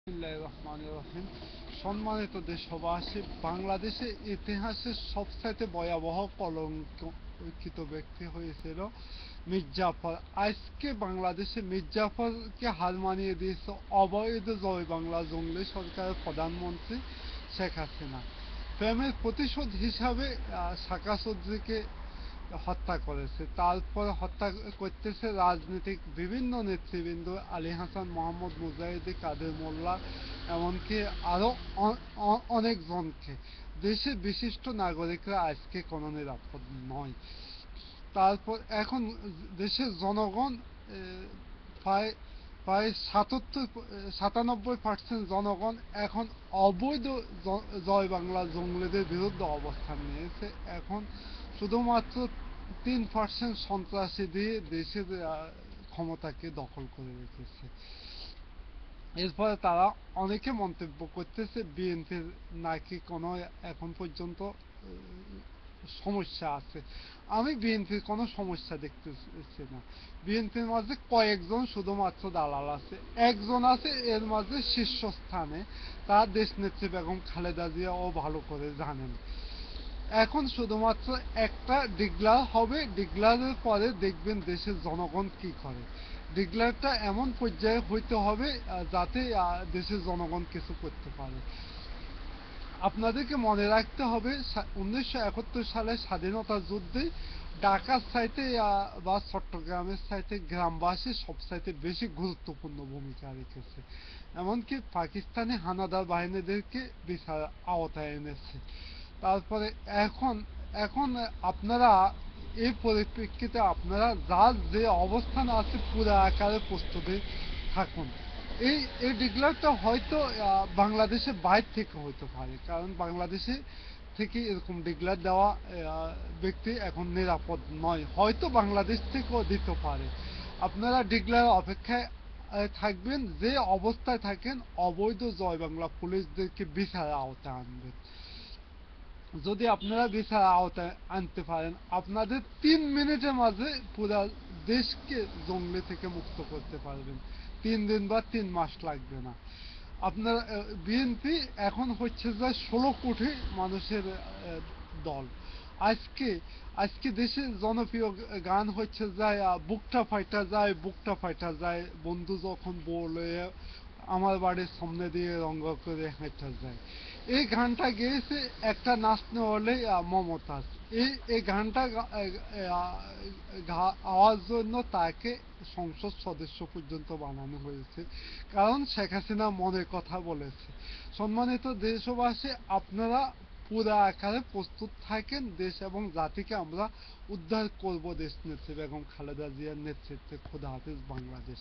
বিসমিল্লাহির রহমানির রহিম। সম্মানিত দেশবাসী, বাংলাদেশের ইতিহাসের সবচাইতে ভয়াবহ কলঙ্কিত ব্যক্তি হয়েছিল মির্জাফর। আজকে বাংলাদেশে মির্জাফরকে হার মানিয়ে দিয়েছে অবৈধ জয় বাংলা জঙ্গলি সরকারের প্রধানমন্ত্রী শেখ হাসিনা। প্রেমের প্রতিশোধ হিসাবে সাকা চৌধুরীকে হত্যা করেছে, তারপর হত্যা করতেছে রাজনৈতিক বিভিন্ন নেতৃবৃন্দ, আলী হাসান, মোহাম্মদ মুজাহিদি, কাদের মোল্লা, এমনকি আরো অনেকজনকে। দেশের বিশিষ্ট নাগরিকরা আজকে কোনো নিরাপদ নয়। তারপর এখন দেশের জনগণ প্রায় প্রায় 97% জনগণ এখন অবৈধ জয় বাংলা জঙ্গলিদের বিরুদ্ধে অবস্থান নিয়েছে। এখন শুধুমাত্র 3% সন্ত্রাসী দিয়ে দেশের ক্ষমতাকে দখল করে রেখেছে। এরপরে তারা অনেকে মন্তব্য করতেছে বিএনপির নাকি কোনো এখন পর্যন্ত সমস্যা আছে। আমি বিএনপির কোনো সমস্যা দেখতেছি না। বিএনপির মাঝে কয়েকজন শুধুমাত্র দালাল আছে, একজন আছে এর মাঝে শীর্ষস্থানে, তার দেশ নেত্রী বেগম খালেদা জিয়া ও ভালো করে জানেন। এখন শুধুমাত্র একটা ডিক্লার হবে, ডিক্লারের পরে দেখবেন দেশের জনগণ কি করে। ডিক্লারটা এমন পর্যায়ে হইতে হবে যাতে দেশের জনগণ কিছু করতে পারে। আপনাদেরকে মনে রাখতে হবে 1971 সালে স্বাধীনতা যুদ্ধে ঢাকার চাইতে বা চট্টগ্রামের চাইতে গ্রামবাসী সবচাইতে বেশি গুরুত্বপূর্ণ ভূমিকা রেখেছে। এমনকি পাকিস্তানি হানাদার বাহিনীদেরকে বিচার আওতায় এনেছে। তারপরে এখন এখন আপনারা এই পরিপ্রেক্ষিতে আপনারা যার যে অবস্থান আছে পুরো আকারে প্রস্তুতি থাকুন। এই ডিক্লারটা হয়তো বাংলাদেশের বাইরে থেকে হইতে পারে, কারণ বাংলাদেশে থেকে এরকম ডিক্লার দেওয়া ব্যক্তি এখন নিরাপদ নয়, হয়তো বাংলাদেশ থেকেও দিতে পারে। আপনারা ডিক্লার অপেক্ষায় থাকবেন, যে অবস্থায় থাকেন অবৈধ জয় বাংলা পুলিশদেরকে বিচারের আওতায় আনবেন। যদি আপনারা বিচার আওতায় আনতে পারেন, আপনাদের 3 মিনিটের মাঝে পুরো দেশকে জঙ্গলি থেকে মুক্ত করতে পারবেন। 3 দিন বা 3 মাস লাগবে না। আপনার বিএনপি এখন হচ্ছে যে 16 কোটি মানুষের দল। আজকে আজকে দেশের জনপ্রিয় গান হচ্ছে যায় বুকটা ফাইটা যায়, বুকটা ফাইটা যায়, বন্ধু যখন বলে আমার বাড়ির সামনে দিয়ে রঙ্গ করে হেঁটে যায়। এই গানটা গেয়েছে একটা নাচনে হলে মমতাজ। এই গানটা গাওয়ার জন্য তাকে সংসদ সদস্য পর্যন্ত বানানো হয়েছে, কারণ শেখ হাসিনা মনের কথা বলেছে। সম্মানিত দেশবাসী, আপনারা পুরো আকারে প্রস্তুত থাকেন। দেশ এবং জাতিকে আমরা উদ্ধার করব দেশ নেত্রী বেগম খালেদা জিয়ার নেতৃত্বে। খোদা হাফেজ বাংলাদেশ।